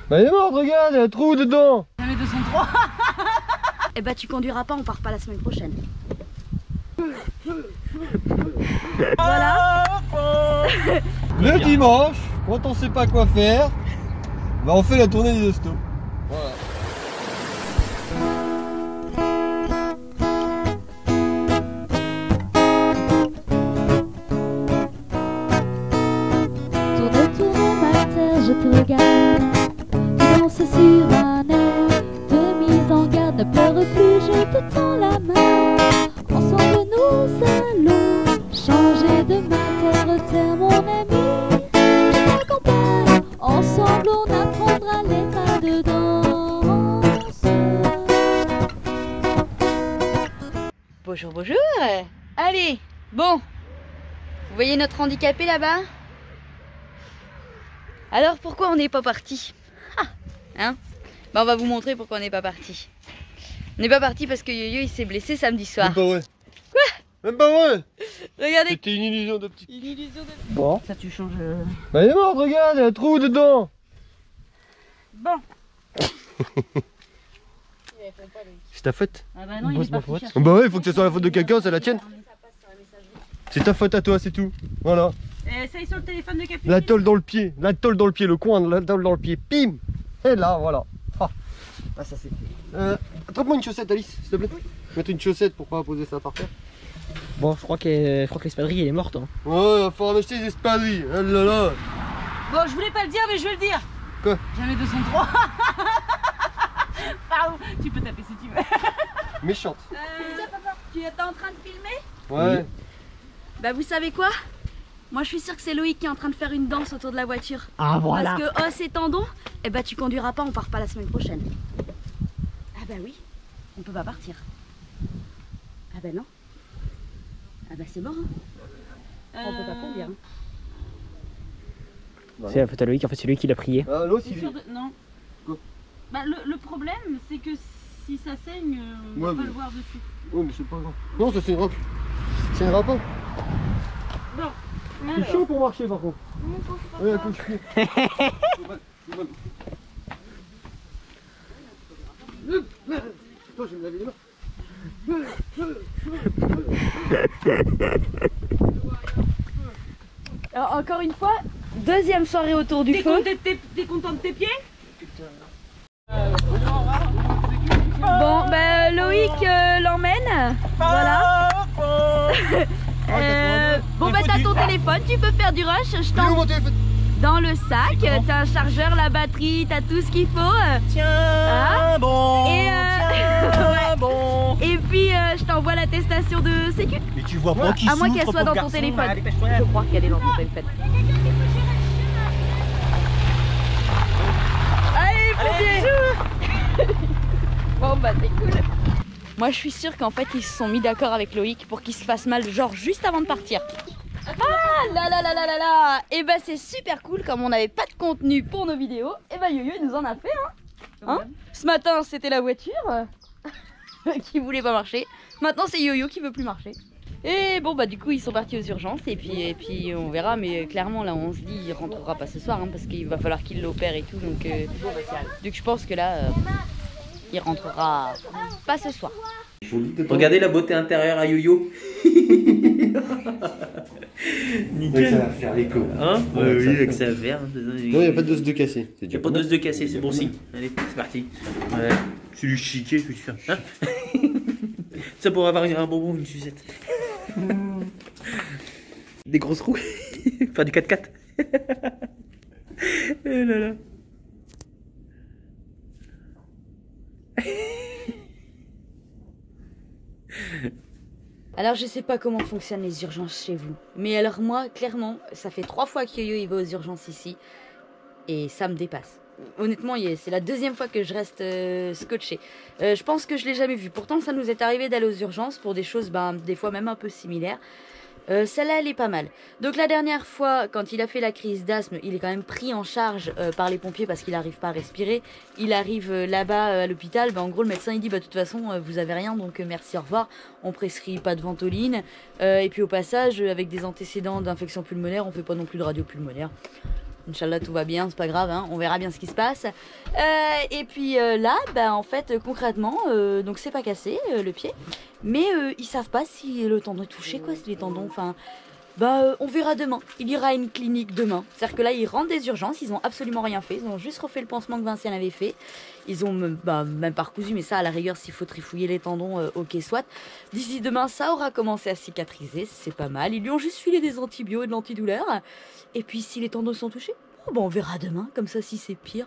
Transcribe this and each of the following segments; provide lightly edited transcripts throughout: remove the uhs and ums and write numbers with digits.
Bah elle est morte, regarde, il y a un trou dedans. Jamais 203. Eh bah tu conduiras pas, on part pas la semaine prochaine. Voilà. Le dimanche, quand on sait pas quoi faire, bah on fait la tournée des hostos. Voilà. Tourne ma terre, je te regarde. Tu danses sur un air de mise en garde. Ne pleure plus, je te tends la main. Ensemble nous allons changer de terre, terre mon ami. Je t'accompagne, ensemble on apprendra les pas de danse. Bonjour, bonjour. Allez, bon. Vous voyez notre handicapé là-bas? Alors pourquoi on n'est pas parti? Hein? Bah on va vous montrer pourquoi on n'est pas parti. On n'est pas parti parce que Yo-Yo il s'est blessé samedi soir. Même pas vrai. Quoi? Même pas vrai. Regardez. C'était une illusion d'optique. Une illusion de... Bon. Ça tu changes. Bah elle est morte, regarde, il y a un trou dedans. Bon. C'est ta faute. Ah bah non, il est parti chercher. Bah ouais, il faut que ce soit la faute de quelqu'un, c'est la tienne. C'est ta faute à toi, c'est tout. Voilà. Essaye sur le téléphone de Capi. La tôle dans le pied, le coin de la tôle dans le pied, pim. Et là, voilà. Ah, ça c'est fait. Attrape-moi une chaussette, Alice, s'il te plaît. Mets une chaussette pour pas poser ça par terre. Bon, je crois que l'espadrille elle est morte. Hein. Ouais, il va falloir acheter des espadrilles. Oh là là. Bon, je voulais pas le dire, mais je vais le dire. Quoi? Jamais 203. Pardon, tu peux taper si tu veux. Méchante. Tu es en train de filmer? Ouais. Bah vous savez quoi? Moi je suis sûre que c'est Loïc qui est en train de faire une danse autour de la voiture. Ah voilà. Parce que os et tendons, eh bah tu conduiras pas, on part pas la semaine prochaine. Ah bah oui, on peut pas partir. Ah bah non. Ah bah c'est mort hein. On peut pas conduire. Hein. C'est la faute à Loïc, en fait c'est lui qui l'a prié. Ah, l'autre, T'es il sûr est. de... Non. Quoi? Bah le problème c'est que si ça saigne, on Ouais, va pas mais- le voir dessus. Ouais, mais c'est pas grave. Non, ça c'est une rampe. C'est un rapport. Bon. C'est chaud pour marcher par contre. Ouais, un peu chier. Attends, je vais me laver les mains. Alors, encore une fois, deuxième soirée autour du T'es feu. content de tes pieds? Bon, bah Loïc l'emmène. Voilà. Bon bah t'as ton téléphone, tu peux faire du rush. Je Il est où t'en mon téléphone? dans le sac. T'as un chargeur, la batterie, t'as tout ce qu'il faut. Tiens bon. Et tiens, bon. Et puis je t'envoie l'attestation de sécu. Mais tu vois pas qui À moins souffre, qu'elle soit pauvre dans ton garçon. téléphone. Allez, dépêche-toi. Je crois qu'elle est dans ton téléphone. Allez, pompiers. Bon bah c'est cool. Moi je suis sûre qu'en fait ils se sont mis d'accord avec Loïc pour qu'il se fasse mal genre juste avant de partir. Ah là là là là là là. Et bah c'est super cool, comme on n'avait pas de contenu pour nos vidéos, et bah Yo-Yo il nous en a fait hein. Ce matin c'était la voiture qui voulait pas marcher. Maintenant c'est Yo-Yo qui veut plus marcher. Et bon bah du coup ils sont partis aux urgences et puis on verra, mais clairement là on se dit il rentrera pas ce soir hein, parce qu'il va falloir qu'il l'opère et tout, donc je pense que là il rentrera pas ce soir. Regardez la beauté intérieure à Yo-Yo. Nickel. Ça va faire l'écho. Hein? Ouais, Oui, ça avec fait. ça va faire. Non, il n'y a pas d'os de cassé. Il n'y a pas d'os de cassé, c'est bon signe. Allez, c'est parti. Ouais. C'est du chiquet que tu fais. Hein? Ça pour avoir un bonbon, une sucette. Des grosses roues. Enfin, du 4x4. Eh là là. Alors je sais pas comment fonctionnent les urgences chez vous, mais alors moi clairement ça fait 3 fois que Yo-Yo il va aux urgences ici et ça me dépasse. Honnêtement c'est la deuxième fois que je reste scotché. Je pense que je l'ai jamais vu, pourtant ça nous est arrivé d'aller aux urgences pour des choses des fois même un peu similaires. Celle-là elle est pas mal. Donc la dernière fois quand il a fait la crise d'asthme, il est quand même pris en charge par les pompiers parce qu'il n'arrive pas à respirer. Il arrive là-bas à l'hôpital, en gros le médecin il dit de toute façon vous avez rien donc merci au revoir, on prescrit pas de ventoline et puis au passage avec des antécédents d'infection pulmonaire on fait pas non plus de radio pulmonaire. Inch'Allah tout va bien, c'est pas grave, hein, on verra bien ce qui se passe. Et puis là, en fait concrètement, donc c'est pas cassé le pied, mais ils savent pas si le tendon est touché, quoi, si les tendons, enfin... on verra demain. Il ira à une clinique demain. C'est-à-dire que là, ils rentrent des urgences, ils ont absolument rien fait. Ils ont juste refait le pansement que Vinciane avait fait. Ils ont même pas recousu, mais ça, à la rigueur, s'il faut trifouiller les tendons, ok, soit. D'ici demain, ça aura commencé à cicatriser, c'est pas mal. Ils lui ont juste filé des antibiotiques et de l'antidouleur. Et puis, si les tendons sont touchés, on verra demain. Comme ça, si c'est pire,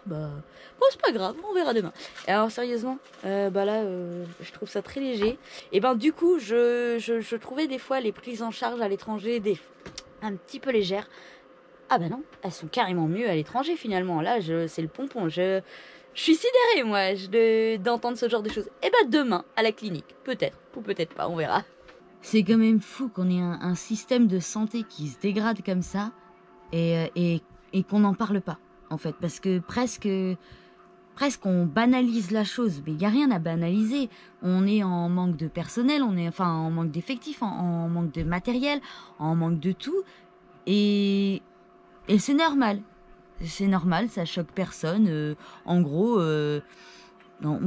c'est pas grave, on verra demain. Et alors, sérieusement, là, je trouve ça très léger. Et du coup, je trouvais des fois les prises en charge à l'étranger un petit peu légères. Ah non, elles sont carrément mieux à l'étranger finalement. Là, c'est le pompon. Je suis sidérée, moi, d'entendre ce genre de choses. Et demain, à la clinique, peut-être, ou peut-être pas, on verra. C'est quand même fou qu'on ait un système de santé qui se dégrade comme ça et qu'on n'en parle pas, en fait. Parce que presque on banalise la chose, mais il n'y a rien à banaliser. On est en manque de personnel, on est en manque d'effectifs, en manque de matériel, en manque de tout. Et c'est normal. C'est normal, ça choque personne. En gros, non.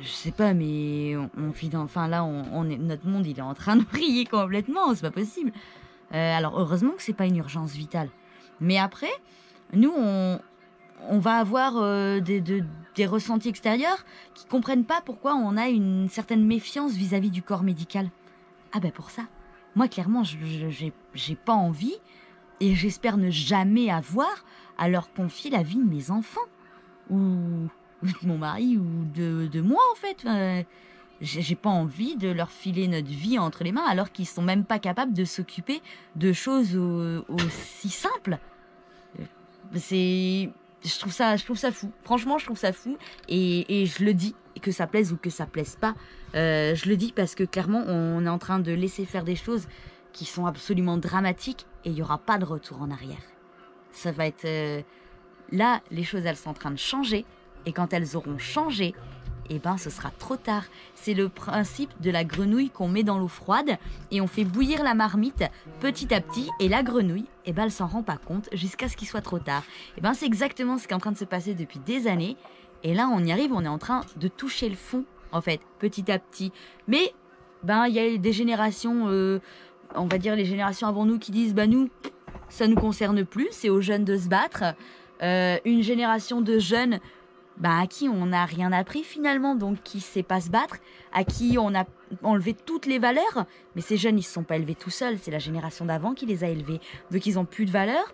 Je sais pas, mais on vit notre monde, il est en train de briller complètement, c'est pas possible. Alors, heureusement que c'est pas une urgence vitale. Mais après, nous, on va avoir des ressentis extérieurs qui comprennent pas pourquoi on a une certaine méfiance vis-à-vis du corps médical. Pour ça. Moi, clairement, j'ai pas envie et j'espère ne jamais avoir à leur confier la vie de mes enfants ou de mon mari ou de moi, en fait. J'ai pas envie de leur filer notre vie entre les mains alors qu'ils sont même pas capables de s'occuper de choses aussi simples. Je trouve ça fou. Franchement, je trouve ça fou. Et je le dis, que ça plaise ou que ça plaise pas. Je le dis parce que clairement, on est en train de laisser faire des choses qui sont absolument dramatiques et il n'y aura pas de retour en arrière. Ça va être... là, les choses, elles sont en train de changer. Et quand elles auront changé, ce sera trop tard. C'est le principe de la grenouille qu'on met dans l'eau froide et on fait bouillir la marmite petit à petit et la grenouille, elle s'en rend pas compte jusqu'à ce qu'il soit trop tard. C'est exactement ce qui est en train de se passer depuis des années et là on y arrive, on est en train de toucher le fond en fait, petit à petit. Mais il y a des générations, on va dire les générations avant nous qui disent nous, ça nous concerne plus, c'est aux jeunes de se battre. Une génération de jeunes à qui on n'a rien appris finalement, donc qui ne sait pas se battre, à qui on a enlevé toutes les valeurs, mais ces jeunes ils ne se sont pas élevés tout seuls, c'est la génération d'avant qui les a élevés, donc ils n'ont plus de valeurs,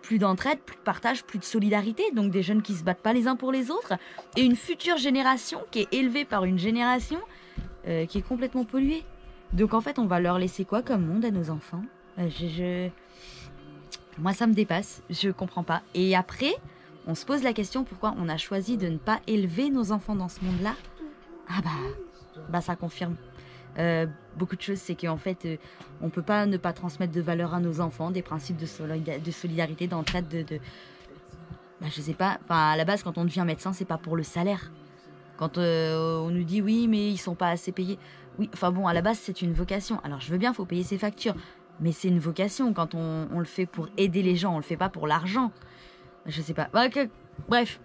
plus d'entraide, plus de partage, plus de solidarité, donc des jeunes qui ne se battent pas les uns pour les autres, et une future génération qui est élevée par une génération qui est complètement polluée. Donc en fait on va leur laisser quoi comme monde à nos enfants? Moi ça me dépasse, je comprends pas. Et après on se pose la question pourquoi on a choisi de ne pas élever nos enfants dans ce monde-là. Ça confirme beaucoup de choses, c'est qu'en fait on peut pas ne pas transmettre de valeurs à nos enfants, des principes de solidarité, d'entraide, je sais pas, à la base quand on devient médecin c'est pas pour le salaire. Quand on nous dit oui mais ils sont pas assez payés, oui, à la base c'est une vocation, alors je veux bien, faut payer ses factures, mais c'est une vocation, quand on le fait pour aider les gens, on le fait pas pour l'argent. Je sais pas. Bref,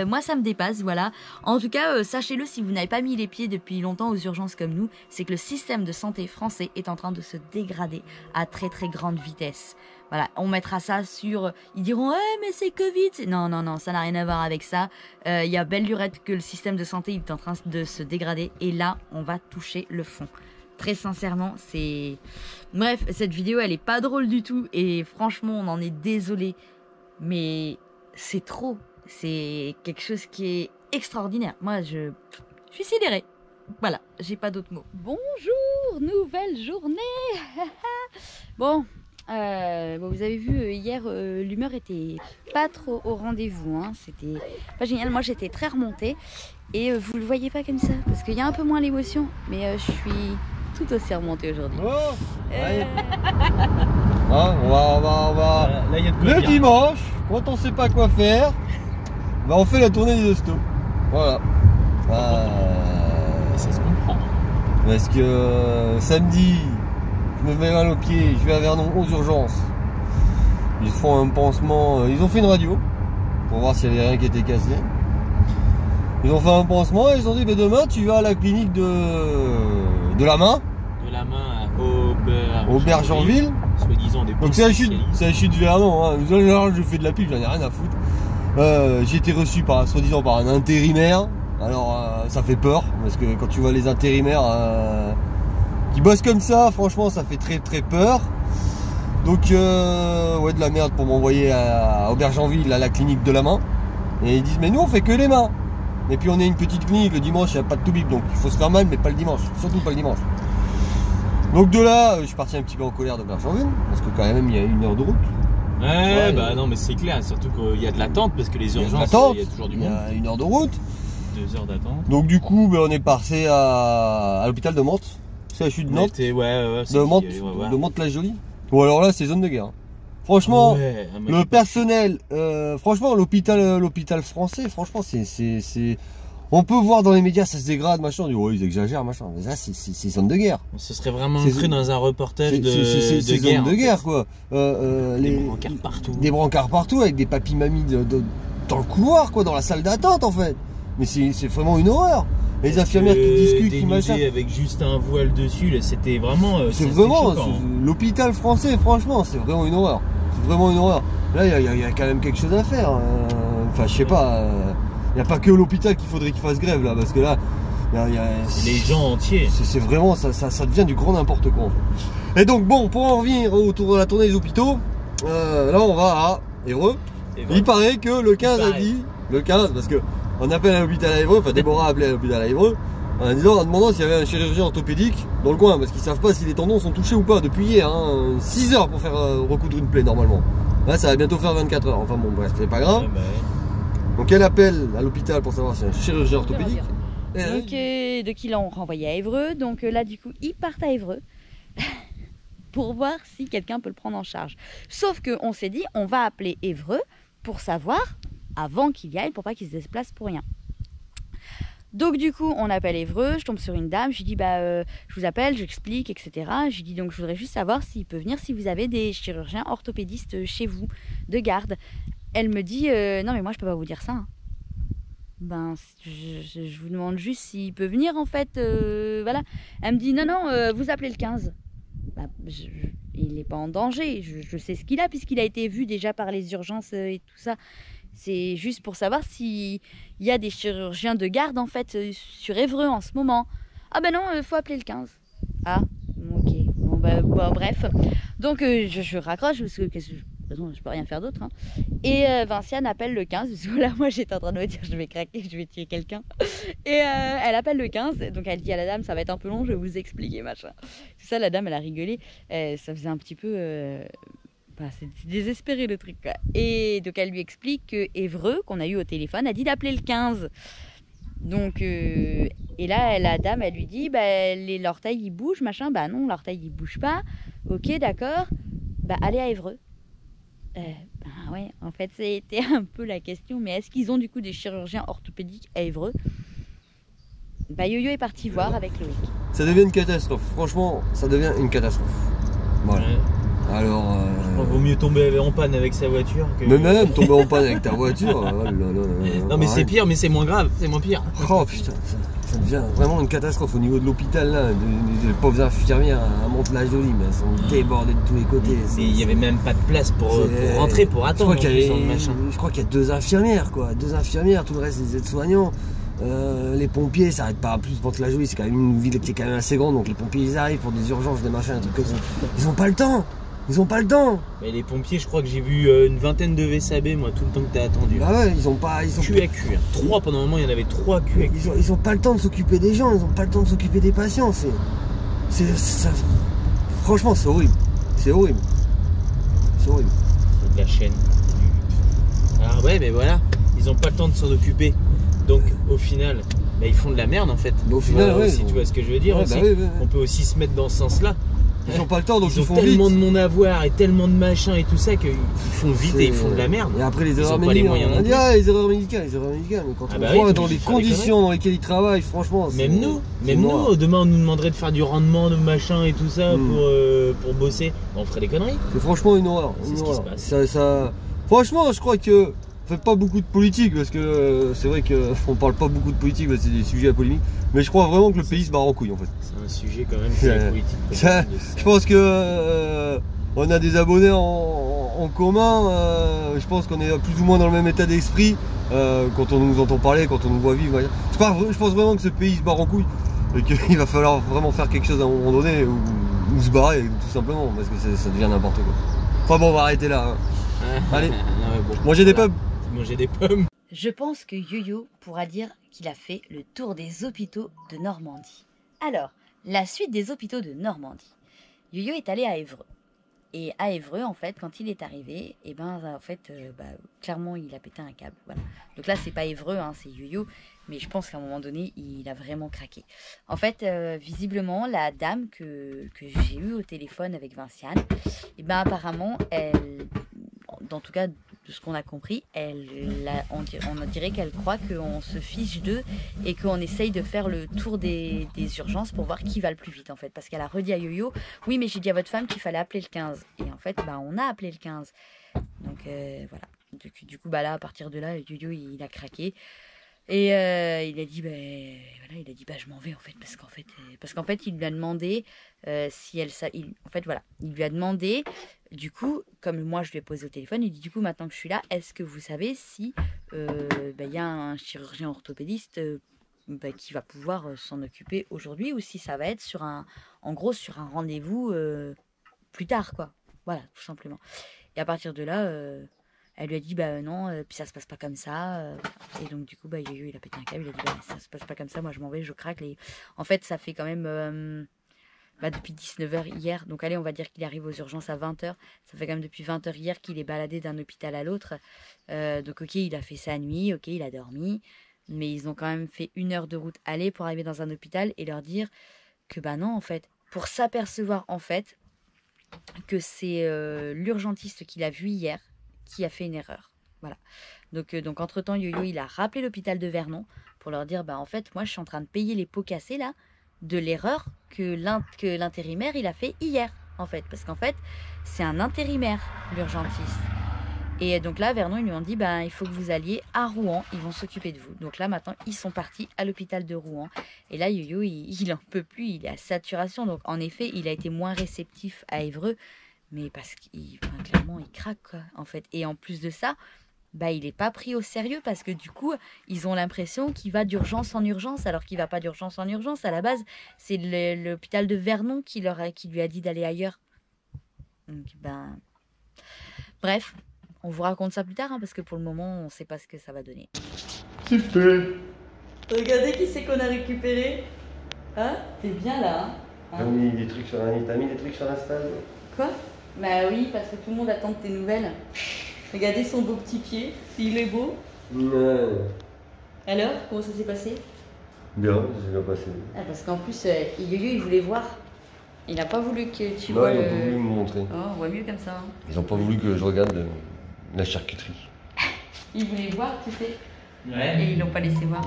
moi ça me dépasse, voilà. En tout cas, sachez-le, si vous n'avez pas mis les pieds depuis longtemps aux urgences comme nous, c'est que le système de santé français est en train de se dégrader à très très grande vitesse. Voilà, on mettra ça sur... Ils diront « mais c'est Covid !» Non, ça n'a rien à voir avec ça. Il y a belle lurette que le système de santé est en train de se dégrader et là, on va toucher le fond. Très sincèrement, c'est... Bref, cette vidéo, elle est pas drôle du tout et franchement, on en est désolé. Mais c'est trop, c'est quelque chose qui est extraordinaire. Moi, je suis sidérée. Voilà, j'ai pas d'autres mots. Bonjour, nouvelle journée. Bon, vous avez vu, hier, l'humeur était pas trop au rendez-vous. C'était pas génial. Moi, j'étais très remontée. Et vous le voyez pas comme ça, parce qu'il y a un peu moins l'émotion. Mais je suis tout aussi remontée aujourd'hui. Oh, on va. Là, y a de quoi Le dire. dimanche, quand on sait pas quoi faire, on fait la tournée des hostos. Voilà. Ça se comprend. Parce que samedi, je me mets mal au pied, je vais à Vernon aux urgences. Ils font un pansement, ils ont fait une radio pour voir s'il n'y avait rien qui était cassé. Ils ont fait un pansement et ils ont dit, bah, demain tu vas à la clinique de la main. De la main à Aubergenville. Soi-disant des Donc c'est la chute de Vernon, hein. Je fais de la pub, j'en ai rien à foutre. J'ai été reçu soi-disant par un intérimaire. Alors ça fait peur, parce que quand tu vois les intérimaires qui bossent comme ça, franchement ça fait très très peur. Donc ouais, de la merde pour m'envoyer à Aubergenville, à la clinique de la main. Et ils disent, mais nous on fait que les mains. Et puis on est une petite clinique, le dimanche il n'y a pas de toubib, donc il faut se faire mal, mais pas le dimanche, surtout pas le dimanche. Donc de là, je suis parti un petit peu en colère d'Aubergenville, parce que quand même il y a 1 heure de route. Ouais, bah non mais c'est clair, surtout qu'il y a de l'attente, parce que les urgences, il y a toujours du monde. Il y a 1 heure de route. 2 heures d'attente. Donc du coup, on est passé à l'hôpital de Mantes. C'est la chute de Nantes. De Mantes-la-Jolie. Ou alors là, c'est zone de guerre. Franchement, le personnel, franchement, l'hôpital français, franchement, c'est... On peut voir dans les médias, ça se dégrade, machin, on dit, ouais, ils exagèrent, machin. Mais là, c'est zone de guerre. Ce serait vraiment cru dans un reportage de guerre. Zone de guerre, quoi. Des brancards partout. Des brancards partout, avec des papis-mamies dans le couloir, quoi, dans la salle d'attente, en fait. Mais c'est vraiment une horreur. Les infirmières qui discutent, qui machin. Avec juste un voile dessus, c'était vraiment... c'est vraiment... L'hôpital français, franchement, c'est vraiment une horreur. C'est vraiment une horreur. Là, il y a quand même quelque chose à faire. Enfin, je sais pas... Il n'y a pas que l'hôpital qu'il faudrait qu'il fasse grève, là, parce que là... les gens entiers. C'est vraiment... Ça devient du grand n'importe quoi, en fait. Et donc, bon, pour en revenir autour de la tournée des hôpitaux, là, on va à Évreux. Il paraît que le 15 a dit... Le 15, parce que... On appelle à l'hôpital à Évreux, enfin Déborah a appelé à l'hôpital à Évreux, en demandant s'il y avait un chirurgien orthopédique dans le coin, parce qu'ils savent pas si les tendons sont touchés ou pas depuis hier, hein, 6 heures pour faire recoudre une plaie normalement. Là ça va bientôt faire 24 heures, enfin bon bref, c'est pas grave. Donc elle appelle à l'hôpital pour savoir si c'est un chirurgien orthopédique. Donc ils l'ont renvoyé à Évreux, donc là du coup ils partent à Évreux pour voir si quelqu'un peut le prendre en charge. Sauf qu'on s'est dit, on va appeler Évreux pour savoir... avant qu'il y aille, pour pas qu'il se déplace pour rien. Donc du coup, on appelle Évreux, je tombe sur une dame, je lui dis, je vous appelle, j'explique, etc. Je lui dis, donc je voudrais juste savoir s'il peut venir, si vous avez des chirurgiens orthopédistes chez vous, de garde. Elle me dit, non mais moi je peux pas vous dire ça. Hein. Ben, je vous demande juste s'il peut venir en fait, voilà. Elle me dit, non, vous appelez le 15. Bah, il n'est pas en danger, je sais ce qu'il a, puisqu'il a été vu déjà par les urgences et tout ça. C'est juste pour savoir s'il y a des chirurgiens de garde en fait sur Évreux en ce moment. Ah ben non, faut appeler le 15. Ah, ok. Bon, bref. Donc je raccroche parce que de toute façon, je peux rien faire d'autre. Hein. Et Vinciane appelle le 15. Parce que là, moi j'étais en train de me dire je vais craquer, je vais tuer quelqu'un. Et elle appelle le 15. Donc elle dit à la dame, ça va être un peu long, je vais vous expliquer machin. C'est ça, la dame elle a rigolé. Ça faisait un petit peu... c'est désespéré le truc quoi. Et donc elle lui explique que Évreux, qu'on a eu au téléphone, a dit d'appeler le 15. Donc et là la dame elle lui dit l'orteil il bouge machin. Bah non, l'orteil il bouge pas. Ok d'accord. Bah allez à Évreux. Ouais, en fait c'était un peu la question. Mais est-ce qu'ils ont du coup des chirurgiens orthopédiques à Évreux? Yo-Yo est parti voir avec Loïc. Ça devient une catastrophe. Franchement, ça devient une catastrophe. Voilà. Ouais. Alors, vaut mieux tomber en panne avec sa voiture que... Mais même tomber en panne avec ta voiture. Non mais c'est pire, mais c'est moins grave, c'est moins pire. Oh putain, ça devient vraiment une catastrophe au niveau de l'hôpital là. Les pauvres infirmières à Mantes-la-Jolie, mais elles sont débordées de tous les côtés. Il n'y avait même pas de place pour rentrer, pour attendre. Je crois qu'il y a 2 infirmières quoi, 2 infirmières, tout le reste des aides-soignants. Les pompiers, ça arrête pas. En plus, Mantes-la-Jolie, c'est quand même une ville qui est quand même assez grande, donc les pompiers ils arrivent pour des urgences, des machins, un truc comme ça. Ils ont pas le temps. Ils ont pas le temps. Mais les pompiers, je crois que j'ai vu une vingtaine de VSAB, moi, tout le temps que t'as attendu. Bah ouais, ils ont pas... Cul à cul. 3 pendant un moment, il y en avait 3 cul à cul. Ils ont pas le temps de s'occuper des gens, ils ont pas le temps de s'occuper des patients. Franchement, c'est horrible. C'est horrible. C'est horrible. C'est de la chaîne. Ah ouais, mais voilà. Ils ont pas le temps de s'en occuper. Donc, au final... ils font de la merde en fait. Mais au final, si tu vois ce que je veux dire aussi. On peut aussi se mettre dans ce sens-là. Ils ont pas le temps, donc Ils ont font tellement vite. de monde à voir et tellement de machin et tout ça qu'ils font vite et ils font de la merde. Et après les Ils erreurs ont pas les médicales, moyens on non dit, plus. ah, les erreurs médicales, mais quand Ah on bah voit oui, dans t'es les obligé de faire des conditions dans lesquelles ils travaillent, franchement, Même nous, demain on nous demanderait de faire du rendement, de machin et tout ça pour bosser. On ferait des conneries. c'est franchement une horreur. C'est une ce qui horreur. se passe. Franchement, je crois que fait pas beaucoup de politique parce que c'est vrai qu'on parle pas beaucoup de politique, c'est des sujets à polémique. Mais je crois vraiment que le pays se barre en couille en fait. C'est un sujet quand même très politique. Je pense que on a des abonnés en commun. Je pense qu'on est plus ou moins dans le même état d'esprit quand on nous entend parler, quand on nous voit vivre. Je pense vraiment que ce pays se barre en couille et qu'il va falloir vraiment faire quelque chose à un moment donné ou se barrer tout simplement parce que ça devient n'importe quoi. Enfin bon, on va arrêter là. Hein. Allez, mangez des pommes. Manger des pommes. Je pense que Yo-Yo pourra dire qu'il a fait le tour des hôpitaux de Normandie. Alors, la suite des hôpitaux de Normandie. Yo-Yo est allé à Évreux. Et à Évreux, en fait, quand il est arrivé, et ben, en fait, clairement, il a pété un câble. Voilà. Donc là, c'est pas Évreux, hein, c'est Yo-Yo. Mais je pense qu'à un moment donné, il a vraiment craqué. En fait, visiblement, la dame que j'ai eue au téléphone avec Vinciane, et ben, apparemment, elle, en tout cas, de ce qu'on a compris, on dirait qu'elle croit qu'on se fiche d'eux et qu'on essaye de faire le tour des urgences pour voir qui va le plus vite en fait. Parce qu'elle a redit à Yo-Yo, oui mais j'ai dit à votre femme qu'il fallait appeler le 15. Et en fait, on a appelé le 15. Donc voilà. Du coup, là, à partir de là, Yo-Yo, il a craqué. Et il a dit, je m'en vais en fait, parce qu'en fait, il lui a demandé si elle, il lui a demandé, du coup, comme moi je lui ai posé au téléphone, il dit du coup maintenant que je suis là, est-ce que vous savez si y a un chirurgien orthopédiste qui va pouvoir s'en occuper aujourd'hui ou si ça va être sur un rendez-vous plus tard quoi, voilà tout simplement. Et à partir de là. Elle lui a dit non, puis ça se passe pas comme ça. Et donc du coup Yo-Yo il a pété un câble, il a dit ça se passe pas comme ça, moi je m'en vais, je craque. En fait ça fait quand même depuis 19h hier, donc allez on va dire qu'il arrive aux urgences à 20h. Ça fait quand même depuis 20h hier qu'il est baladé d'un hôpital à l'autre. Donc ok il a fait sa nuit, ok il a dormi. Mais ils ont quand même fait 1 heure de route aller pour arriver dans un hôpital et leur dire que non en fait. Pour s'apercevoir en fait que c'est l'urgentiste qu'il a vu hier qui a fait une erreur. Voilà. Donc entre-temps, Yo-Yo, il a rappelé l'hôpital de Vernon pour leur dire, en fait, moi, je suis en train de payer les pots cassés, là, de l'erreur que l'intérimaire, il a fait hier, en fait. Parce qu'en fait, c'est un intérimaire, l'urgentiste. Et donc là, Vernon, ils lui ont dit, il faut que vous alliez à Rouen, ils vont s'occuper de vous. Donc là, maintenant, ils sont partis à l'hôpital de Rouen. Et là, Yo-Yo, il en peut plus, il est à saturation. Donc en effet, il a été moins réceptif à Évreux, mais parce qu'il clairement il craque quoi, en fait. Et en plus de ça, il n'est pas pris au sérieux parce que du coup ils ont l'impression qu'il va d'urgence en urgence alors qu'il va pas d'urgence en urgence. À la base c'est l'hôpital de Vernon qui lui a dit d'aller ailleurs. Donc bref, on vous raconte ça plus tard parce que pour le moment on sait pas ce que ça va donner. Super. Regardez qui c'est qu'on a récupéré. Hein, t'es bien là hein. T'as mis des trucs sur Insta. Quoi? Oui, parce que tout le monde attend de tes nouvelles. Regardez son beau petit pied, s'il est beau. Ouais. Alors, comment ça s'est passé? Bien, ça s'est bien passé. Parce qu'en plus, Yo-Yo, il voulait voir. Il n'a pas voulu que tu Non, vois ils n'ont pas voulu me montrer. Oh, on voit mieux comme ça. Hein. Ils n'ont pas voulu que je regarde la charcuterie. Ils voulaient voir, tu sais. Ouais. Et ils l'ont pas laissé voir.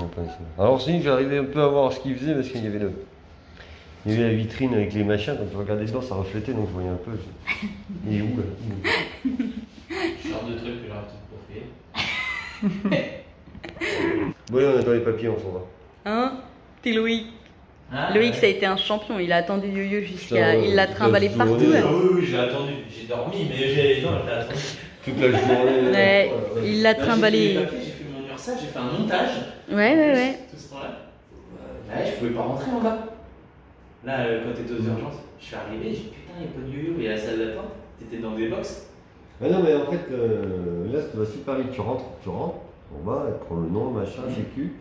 Alors si, j'arrivais un peu à voir ce qu'ils faisaient parce qu'il y avait la vitrine avec les machins, donc je regardais dedans, ça reflétait, donc je voyais un peu. Il est où là? Genre de truc que j'aurais peut-être pas fait. Oui, on attend les papiers, on s'en va. Hein? T'es Loïc. Ah, Loïc, ouais. ça a été un champion. Il a attendu Yo-Yo jusqu'à. Putain, Il l'a toute trimballé la partout. journée. Hein. Oui, j'ai attendu. J'ai dormi, mais non, j'ai attendu. Toute la journée. Ouais, il l'a trimballé. J'ai fait mon URSA, j'ai fait un montage. Ouais. Tout ce temps-là. Je pouvais pas rentrer en bas. Là, quand t'étais aux urgences, je suis arrivé, j'ai dit putain, il n'y a pas de Yo-Yo, il y a la salle d'attente. T'étais dans des box. Ah non, mais en fait, là, ça va super vite. Tu rentres en bas, elle prend le nom, machin, sécu.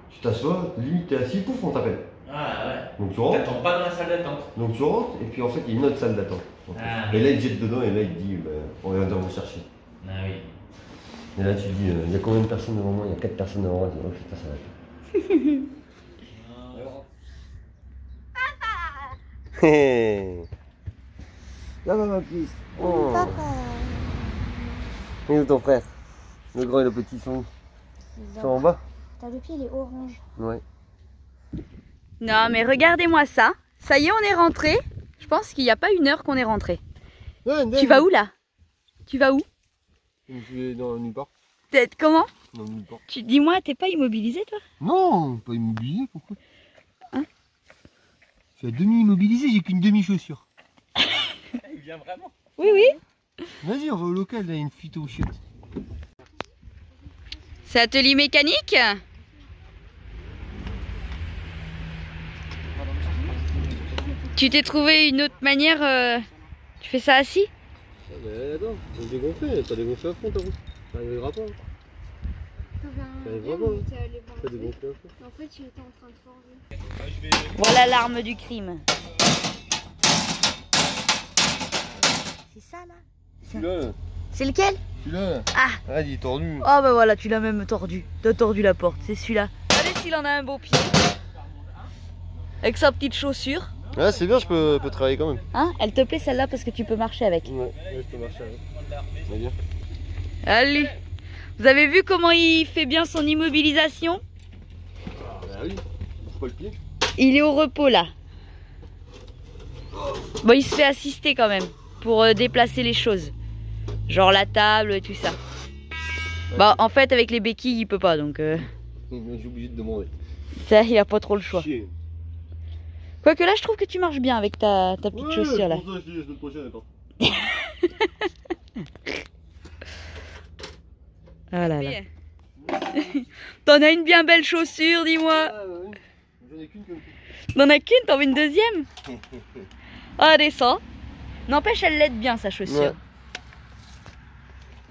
Tu t'assois, limite, t'es assis, pouf, on t'appelle. Ah ouais. Donc tu rentres. T'attends pas dans la salle d'attente. Donc tu rentres, et puis en fait, il y a une autre salle d'attente. En fait. Ah. Et là, il te jette dedans, et là, il te dit, on vient de vous chercher. Ah oui. Et là, tu te dis, il y a combien de personnes devant moi? Il y a 4 personnes devant moi. Tu dis, oh putain, ça va faire. Là, ma piste. Oh. Et où ton frère? Le grand et le petit sont en bas? T'as le pied, il est orange. Ouais. Non mais regardez-moi ça. Ça y est, on est rentré. Je pense qu'il n'y a pas une heure qu'on est rentré. Tu vas où là? Tu vas où? Je vais dans nulle part. Comment? Dans nulle part. Dis-moi, t'es pas immobilisé toi? Non, pas immobilisé, pourquoi? Hein? Je suis à demi immobilisé, j'ai qu'une demi-chaussure. Il vient vraiment. Oui, oui. Vas-y, on va au local, là, il y a une fuite aux chiottes. C'est atelier mécanique? Tu t'es trouvé une autre manière, tu fais ça assis? Ah bah attends, on va dégonfler, t'as dégonflé à fond ta roue. Ça n'arrivera pas. Ça n'arrivera pas. T'as dégonflé à fond. En fait, il était en train de forger. Voilà l'arme du crime. C'est ça là? Celui-là, C'est lequel? celui-là. Ah, il est tordu. oh bah voilà, tu l'as même tordu. T'as tordu la porte, c'est celui-là. Allez, s'il en a un beau pied. Avec sa petite chaussure. Ouais, c'est bien, je peux travailler quand même. Hein? Elle te plaît celle-là parce que tu peux marcher avec. Ouais, je peux marcher avec. C'est bien. Allez. Vous avez vu comment il fait bien son immobilisation? Bah oui, il faut pas le pied. Il est au repos là. Bon, il se fait assister quand même pour déplacer les choses. Genre la table et tout ça. Bah en fait avec les béquilles il peut pas donc J'ai obligé de demander. ça il a pas trop le choix. Chier. Quoique là je trouve que tu marches bien avec ta petite chaussure là. Pour ça, je dis la semaine prochaine, attends. Ah là là. T'en as une bien belle chaussure, dis-moi. Ah ouais, j'en ai qu'une comme ça. T'en as qu'une, t'en veux une deuxième? Ah descend. N'empêche elle l'aide bien sa chaussure. Ouais.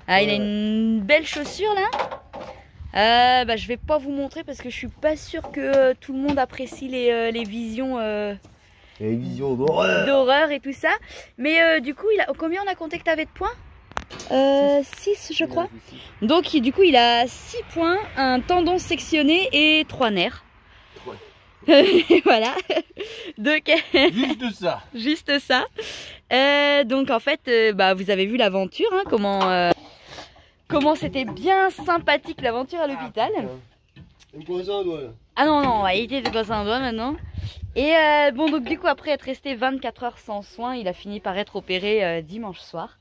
Ah il a une belle chaussure là. Bah, je vais pas vous montrer parce que je suis pas sûre que tout le monde apprécie les visions Les visions d'horreur. d'horreur et tout ça. Mais du coup, combien on a compté que t'avais de points? 6 je crois. Donc du coup il a 6 points, un tendon sectionné et 3 nerfs. Voilà. Donc, Juste ça. juste ça. Donc en fait, bah, vous avez vu l'aventure, hein, comment c'était bien sympathique l'aventure à l'hôpital. Il me coince un doigt là. Ah non, non, on va éviter de casser un doigt maintenant. Et bon, donc du coup, après être resté 24 heures sans soins, il a fini par être opéré dimanche soir.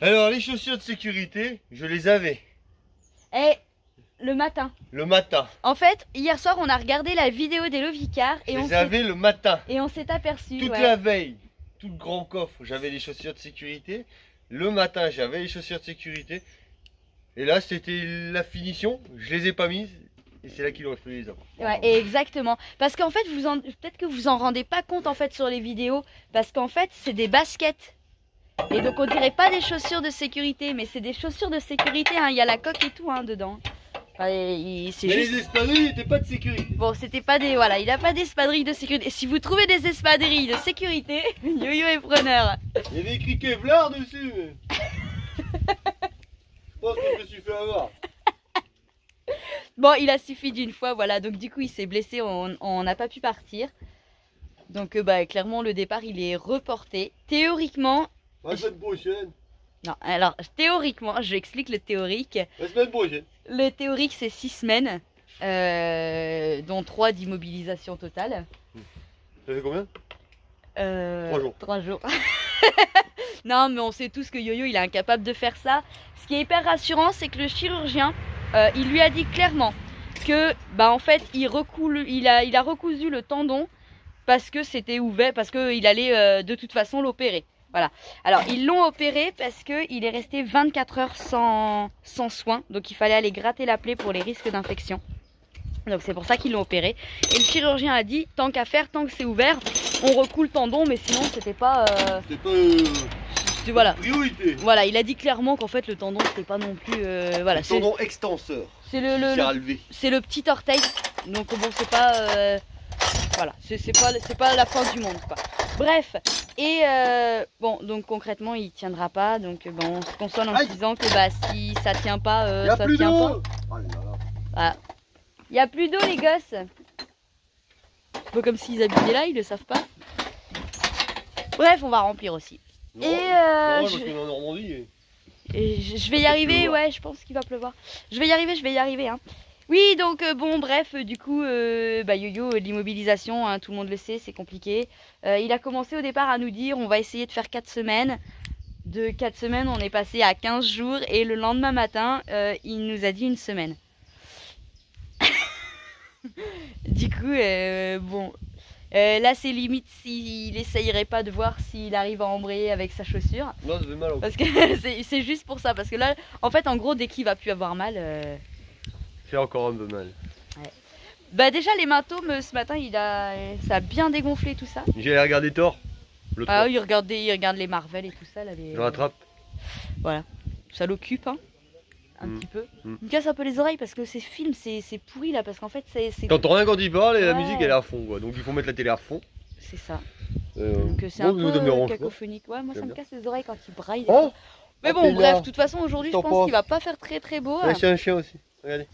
Alors, les chaussures de sécurité, je les avais. Et le matin. Le matin. En fait, hier soir, on a regardé la vidéo des Lovicar et Je on les s'est avais le matin. aperçu. Toute Ouais. la veille, tout le grand coffre, j'avais les chaussures de sécurité. Le matin, j'avais les chaussures de sécurité. Et là, c'était la finition. Je les ai pas mises. Et c'est là qu'il aurait fallu les avoir. Ouais, exactement. Parce qu'en fait, peut-être que vous en rendez pas compte en fait sur les vidéos. Parce qu'en fait, c'est des baskets. Et donc, on dirait pas des chaussures de sécurité, mais c'est des chaussures de sécurité. Hein. Il y a la coque et tout hein, dedans. Enfin, c'est Mais juste... les espadrilles n'étaient pas de sécurité. Bon, c'était pas des... Voilà, il a pas d'espadrilles de sécurité. Si vous trouvez des espadrilles de sécurité, Yo-Yo est preneur. Il y avait écrit Kevlar dessus. Mais... je pense que je me suis fait avoir. Bon, il a suffi d'une fois, voilà. Donc du coup, il s'est blessé, on n'a pas pu partir. Donc bah, clairement, le départ, il est reporté. Théoriquement... La semaine prochaine. Non, alors théoriquement, je explique le théorique. La semaine prochaine. Le théorique, c'est 6 semaines, dont 3 d'immobilisation totale. Ça fait combien? 3 jours. 3 jours. Non, mais on sait tous que Yo-Yo, il est incapable de faire ça. Ce qui est hyper rassurant, c'est que le chirurgien, il lui a dit clairement que, bah en fait, il a recousu le tendon parce que c'était ouvert, parce qu'il allait de toute façon l'opérer. Voilà. Alors, ils l'ont opéré parce qu'il est resté 24 heures sans soins. Donc, il fallait aller gratter la plaie pour les risques d'infection. Donc, c'est pour ça qu'ils l'ont opéré. Et le chirurgien a dit, tant qu'à faire, tant que c'est ouvert, on recoule le tendon. Mais sinon, c'était pas... C'était pas voilà. priorité. Voilà, il a dit clairement qu'en fait, le tendon, c'était pas non plus... voilà, Le tendon extenseur. c'est le petit orteil. Donc, bon, c'est pas... voilà, c'est pas la fin du monde, quoi. Bref, et bon, donc concrètement, il tiendra pas. Donc, bon, on se console en se disant que bah, si ça tient pas, ça tient pas. Oh là là. Voilà. Il y a plus d'eau, les gosses. C'est pas comme s'ils habitaient là, ils le savent pas. Bref, on va remplir aussi. Non, Et parce qu'on est en Normandie. je vais y arriver, ouais, je pense qu'il va pleuvoir. Je vais y arriver, hein. Oui, donc bon, bref, du coup, Yo-Yo, l'immobilisation, hein, tout le monde le sait, c'est compliqué. Il a commencé au départ à nous dire, on va essayer de faire 4 semaines. De 4 semaines, on est passé à 15 jours et le lendemain matin, il nous a dit 1 semaine. Du coup, bon, là c'est limite s'il essayerait pas de voir s'il arrive à embrayer avec sa chaussure. Non, ça fait mal. Parce que c'est juste pour ça, parce que là, en fait, en gros, dès qu'il va plus avoir mal... Fait encore un peu mal. Ouais. Bah déjà les symptômes ce matin ça a bien dégonflé tout ça. J'ai regardé Thor. Ah oui, il regarde les Marvel et tout ça là. Je rattrape. Voilà, ça l'occupe hein, un petit peu. Il me casse un peu les oreilles parce que ces films c'est pourri là parce qu'en fait c'est. T'entends rien quand il parle et la Ouais. musique elle est à fond quoi. Donc il faut mettre la télé à fond. C'est ça. Donc c'est un peu cacophonique. Ouais, moi ça me casse les oreilles quand il braille. Oh, mais bon, bref, de toute façon aujourd'hui je T'en pense penses qu'il va pas faire très beau. Ouais, c'est un chien aussi. Regardez.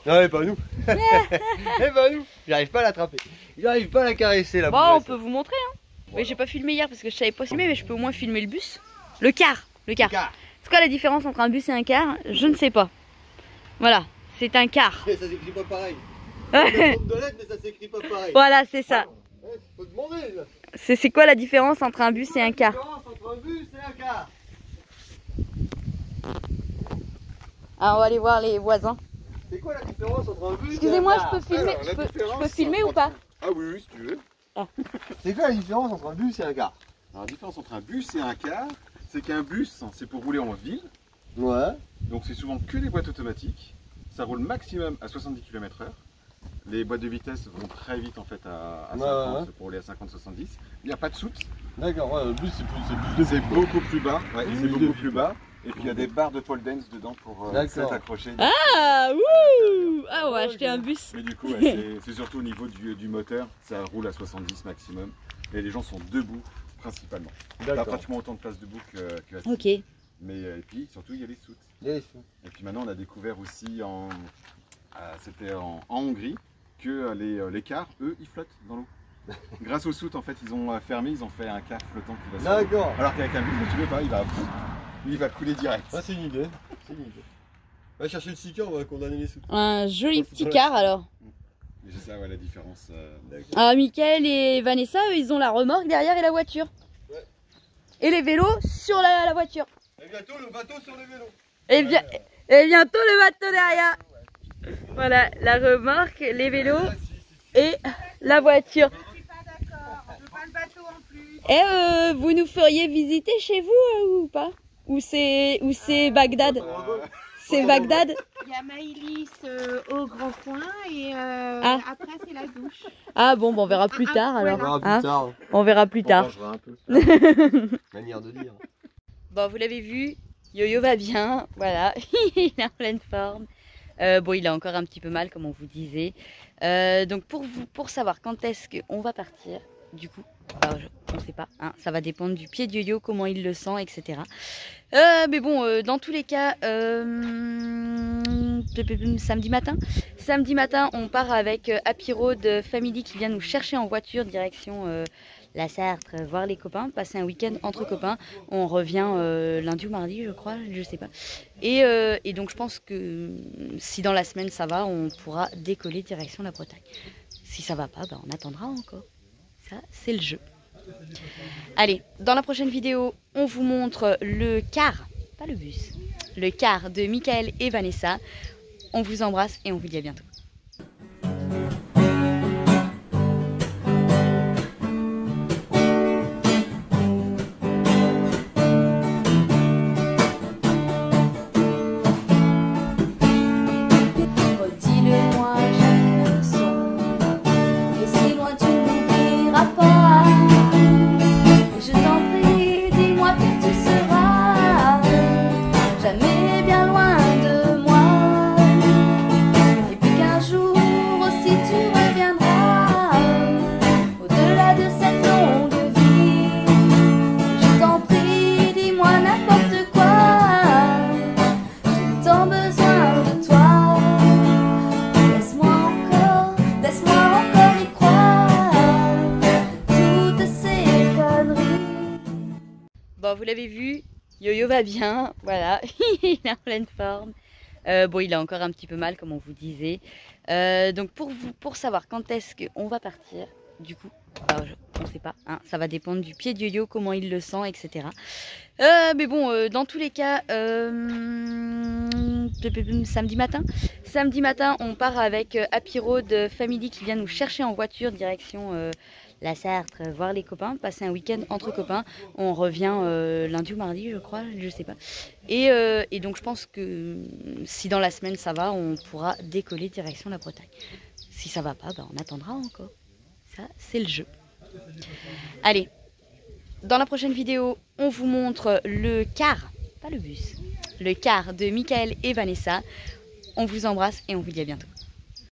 Non, mais pas nous. Eh pas nous. J'arrive pas à l'attraper. J'arrive pas à la caresser là. Bon, on peut vous montrer hein. Mais j'ai pas filmé hier parce que je savais pas filmer, mais je peux au moins filmer le bus. Le car. C'est quoi la différence entre un bus et un car? Je ne sais pas. Voilà, c'est un car. Ça s'écrit pas pareil. Mais ça s'écrit pas pareil. Voilà, c'est ça. Faut demander là. C'est quoi la différence entre un bus et un car? La différence entre un bus et un car. Ah, on va aller voir les voisins. C'est quoi la différence entre un bus et un Excusez-moi, car? je peux filmer, Alors, je peux filmer ou pas? Ah oui, si tu veux. C'est quoi la différence entre un bus et un car? Alors, la différence entre un bus et un car, c'est qu'un bus, c'est pour rouler en ville. Ouais. Donc c'est souvent que des boîtes automatiques. Ça roule maximum à 70 km/h. Les boîtes de vitesse vont très vite en fait à 50 pour rouler à 50-70. Il n'y a pas de soute. D'accord, ouais, le bus c'est plus C'est beaucoup plus bas. Ouais, c'est beaucoup plus bas. Et puis il y a des barres de pole dance dedans pour s'être accroché. Ah, wouh! Ah, on va acheter un bus. Mais du coup, ouais, c'est surtout au niveau du moteur, ça roule à 70 maximum. Et les gens sont debout principalement. Il y a pratiquement autant de place debout que assis. Ok. Mais et puis surtout il y a les soutes. Et puis maintenant on a découvert aussi c'était en Hongrie que les cars, eux, ils flottent dans l'eau. Grâce aux soutes en fait ils ont fermé, ils ont fait un car flottant qui va sur l'eau. D'accord. Alors qu'avec un bus, tu veux pas, il va couler direct. Ah, c'est une idée. Va chercher le sticker, on va condamner les soutes. Un joli petit car alors. Mais c'est ça ouais, la différence. Ah, Mickaël et Vanessa, eux, ils ont la remorque derrière et la voiture. Ouais. Et les vélos sur la voiture. Et bientôt le bateau sur les vélos. Et bientôt le bateau derrière. Voilà, la remorque, les vélos et la voiture. Je suis pas d'accord, je veux pas le bateau en plus. Et vous nous feriez visiter chez vous ou pas? Ou c'est Bagdad? C'est Bagdad? Il y a Maïlis au grand point et après c'est la douche. Ah bon, on verra plus tard alors. On verra plus tard. On verra plus tard. Un peu. Manière de dire. Bon, vous l'avez vu, Yo-Yo va bien, voilà, il est en pleine forme. Bon, il a encore un petit peu mal, comme on vous disait. Donc, pour savoir quand est-ce qu'on va partir, du coup, on ne sait pas, hein, ça va dépendre du pied de Yo-Yo, comment il le sent, etc. Mais bon, dans tous les cas, samedi matin, on part avec Happy Road Family qui vient nous chercher en voiture direction la Sarthe, voir les copains, passer un week-end entre copains. On revient lundi ou mardi, je crois, je sais pas. Et donc je pense que si dans la semaine ça va, on pourra décoller direction la Bretagne. Si ça va pas, bah, on attendra encore. Ça, c'est le jeu. Allez, dans la prochaine vidéo, on vous montre le car, pas le bus, le car de Mickaël et Vanessa. On vous embrasse et on vous dit à bientôt. Redis-le-moi chaque son, et si loin tu n'oublieras pas. Je t'en prie, dis-moi que tu seras jamais bien loin de moi. Et puis qu'un l'avez vu, Yo-Yo va bien, voilà, il est en pleine forme. Bon, il a encore un petit peu mal, comme on vous disait. Donc pour savoir quand est-ce qu'on va partir, du coup, on ne sait pas, hein, ça va dépendre du pied de Yo-Yo, comment il le sent, etc. Mais bon, dans tous les cas, samedi matin, on part avec Happy Road Family qui vient nous chercher en voiture direction la Sarthe, voir les copains, passer un week-end entre copains. On revient lundi ou mardi, je crois, je sais pas. Et donc je pense que si dans la semaine ça va, on pourra décoller direction la Bretagne. Si ça va pas, bah, on attendra encore. Ça, c'est le jeu. Allez, dans la prochaine vidéo, on vous montre le car, pas le bus, le car de Michael et Vanessa. On vous embrasse et on vous dit à bientôt.